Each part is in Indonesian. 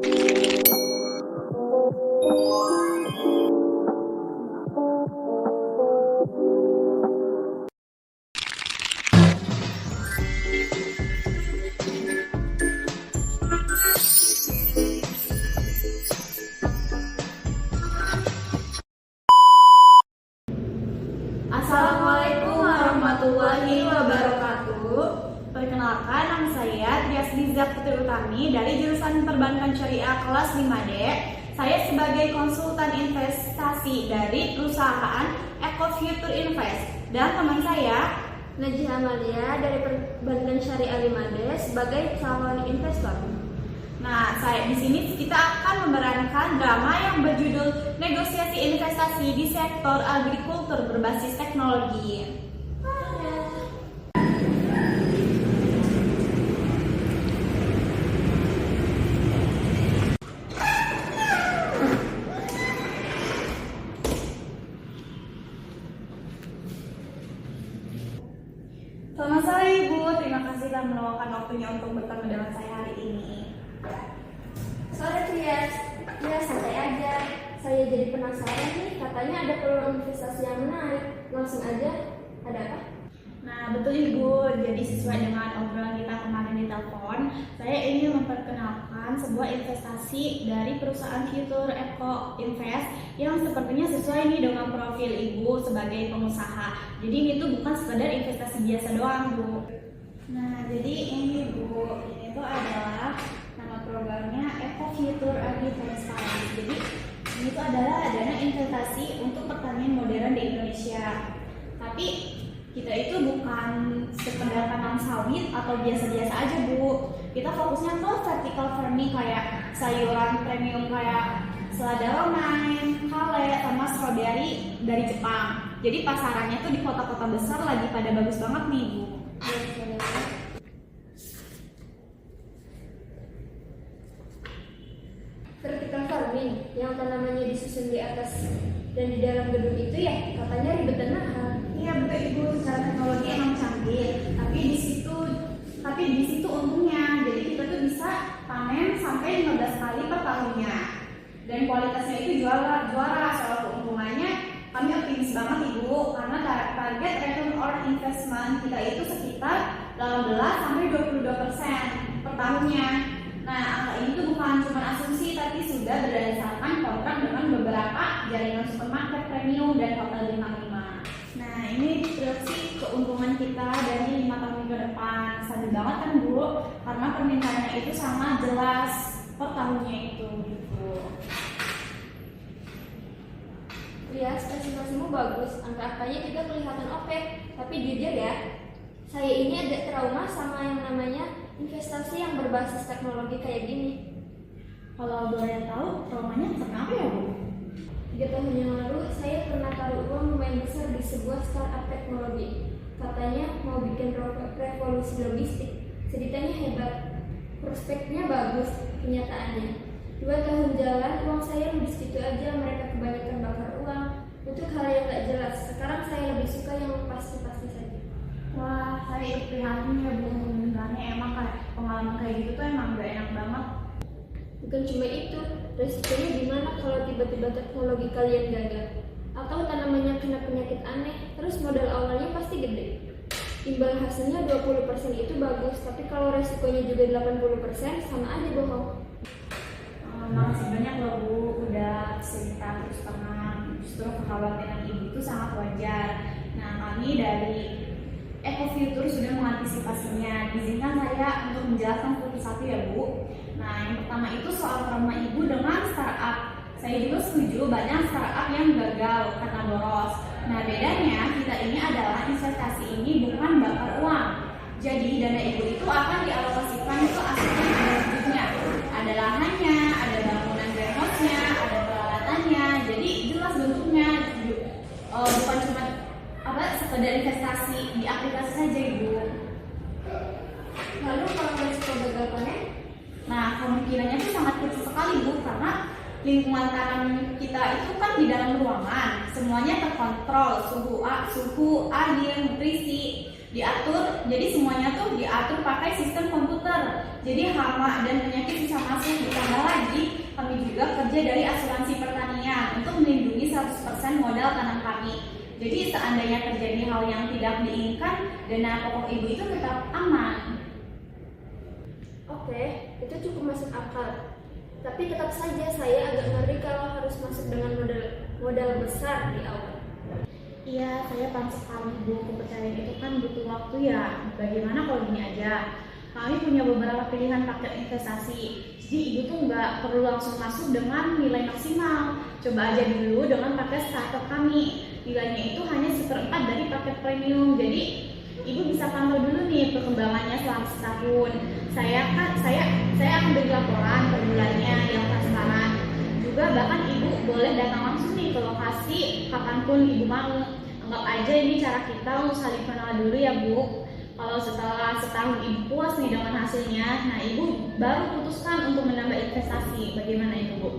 Assalamualaikum warahmatullahi wabarakatuh. Perkenalkan, nama saya Trias Liza Putri Utami dari jurusan Perbankan Syariah kelas 5D. Saya sebagai konsultan investasi dari perusahaan Eko Future Invest, dan teman saya Najih Amalia dari Perbankan Syariah 5D sebagai calon investor. Nah, di sini kita akan memerankan drama yang berjudul Negosiasi Investasi di Sektor Agrikultur Berbasis Teknologi. Selamat sore Ibu, terima kasih telah meluangkan waktunya untuk bertemu dengan saya hari ini. Sore Trias, ya santai aja. Saya jadi penasaran nih, katanya ada peluang investasi yang menarik. Langsung aja, ada apa? Nah, betul Ibu, jadi sesuai dengan obrolan kita kemarin di telepon, saya ingin memperkenalkan sebuah investasi dari perusahaan Future Eko Invest yang sepertinya sesuai nih dengan profil Ibu sebagai pengusaha. Jadi ini tuh bukan sekedar investasi biasa doang, Bu. Nah, jadi ini Bu, ini tuh adalah nama programnya Eko Future Agri-Food Fund. Jadi ini tuh adalah dana investasi untuk pertanian modern di Indonesia. Tapi kita itu bukan sekedar tanam sawit atau biasa-biasa aja, Bu. Kita fokusnya ke vertical farming kayak sayuran premium kayak selada romaine, kale, sama strawberry dari Jepang. Jadi pasarannya tuh di kota-kota besar lagi pada bagus banget nih, Bu. Vertical farming yang tanamannya disusun di atas dan di dalam gedung itu ya, katanya ribet dan mahal. Iya betul Ibu, secara teknologi emang canggih, tapi di situ untungnya. Jadi kita tuh bisa panen sampai 15 kali per tahunnya. Dan kualitasnya itu juara. Soal keuntungannya kami optimis banget Ibu, karena target return on investment kita itu sekitar 18 sampai 22% per tahunnya. Nah, angka ini tuh bukan cuma asumsi, tapi sudah berdasarkan kontrak dengan beberapa jaringan supermarket premium dan hotel bintang 5. Nah, ini proyeksi keuntungan kita dari 5 tahun ke depan. Stabil banget kan, Bu? Karena permintaannya itu sangat jelas per tahunnya itu, gitu. Trias, presentasimu bagus, angka-angkanya juga kelihatan oke. Tapi jujur ya, saya ini agak trauma sama yang namanya investasi yang berbasis teknologi kayak gini. Kalau boleh tahu, traumanya kenapa ya, Bu? 3 tahun yang lalu, saya pernah taruh uang lumayan besar di sebuah startup teknologi. Katanya mau bikin revolusi logistik. Ceritanya hebat, prospeknya bagus, kenyataannya 2 tahun jalan, uang saya lebih segitu aja, mereka kebanyakan bakar uang untuk hal yang gak jelas. Sekarang saya lebih suka yang pasti-pasti saja. Wah, saya ikut prihatin ya, Bu. Sebenarnya emang kayak pengalaman kayak gitu tuh emang gak enak banget. Bukan cuma itu, resikonya gimana kalau tiba-tiba teknologi kalian gagal? Atau tanamannya kena penyakit aneh, terus modal awalnya pasti gede. Imbal hasilnya 20% itu bagus, tapi kalau resikonya juga 80%, sama aja bohong. Makasih banyak loh, Bu, udah cerita terus terang. Justru kekhawatiran Ibu itu sangat wajar. Nah, kami dari Eko Future sudah mengantisipasinya. Izinkan saya untuk menjelaskan satu-satu ya, Bu. Nah, yang pertama itu soal trauma Ibu dengan startup. Saya juga setuju banyak startup yang gagal karena boros. Nah, bedanya kita ini adalah investasi ini bukan bakar uang. Jadi dana Ibu itu akan dialokasikan ke aset yang ada wujudnya. Ada lahannya, ada bangunan greenhouse-nya, ada peralatannya. Jadi jelas bentuknya, bukan cuma sekedar investasi di aplikasi saja, Ibu. Lalu kalau resiko gagal panen? Nah, kemungkinannya itu sangat kecil sekali, Bu, karena lingkungan tanam kita itu kan di dalam ruangan, semuanya terkontrol, suhu, air, nutrisi diatur. Jadi semuanya tuh diatur pakai sistem komputer. Jadi hama dan penyakit bisa masuk. Ditambah lagi pekerja dari asuransi pertanian untuk melindungi 100% modal tanam kami. Jadi seandainya terjadi hal yang tidak diinginkan, dana pokok ibu itu tetap aman. Oke, itu cukup masuk akal. Tapi tetap saja saya agak ngeri kalau harus masuk dengan modal besar di awal. Iya, saya paham sekali Bu, kepercayaan itu kan butuh waktu ya. Bagaimana kalau gini aja? Kami punya beberapa pilihan paket investasi. Jadi ibu tuh nggak perlu langsung masuk dengan nilai maksimal. Coba aja dulu dengan paket starter kami. Nilainya itu hanya 1/4 dari paket premium. Jadi ibu bisa pantau dulu nih perkembangannya selama setahun. Saya akan beri laporan per bulannya yang transparan. Juga bahkan ibu boleh datang langsung nih ke lokasi kapanpun ibu mau. Anggap aja ini cara kita untuk saling kenal dulu ya Bu. Kalau setelah setahun ibu puas nih dengan hasilnya, nah ibu baru putuskan untuk menambah investasi. Bagaimana itu Bu?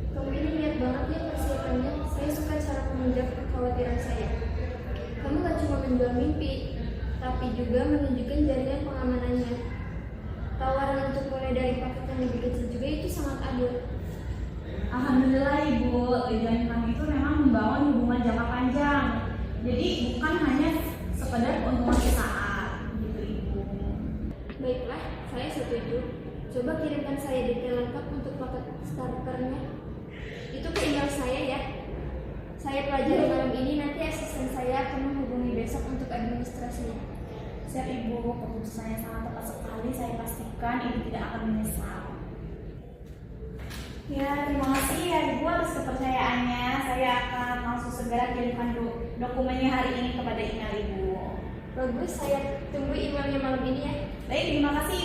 Kamu ini lihat banget ya persiapannya. Saya suka cara kamu menjawab kekhawatiran saya. Kamu gak cuma menjual mimpi, tapi juga menunjukkan jaringan pengamanannya. Tawaran untuk mulai dari paket yang lebih kecil juga itu sangat adil. Alhamdulillah Ibu, tujuan kami itu memang membangun hubungan jangka panjang. Jadi bukan hanya sekedar keuntungan sesaat, gitu Ibu. Baiklah, saya setuju. Coba kirimkan saya detail lengkap untuk paket starternya. Itu ke email saya ya. Saya pelajari malam ini, nanti asisten saya akan menghubungi besok untuk administrasinya. Siap Ibu, keputusannya sangat tepat sekali. Saya pastikan Ibu tidak akan menyesal. Ya, terima kasih ya Ibu atas kepercayaannya. Saya akan langsung segera kirimkan dokumennya hari ini kepada email Ibu. Bagus, saya tunggu emailnya malam ini ya. Baik, terima kasih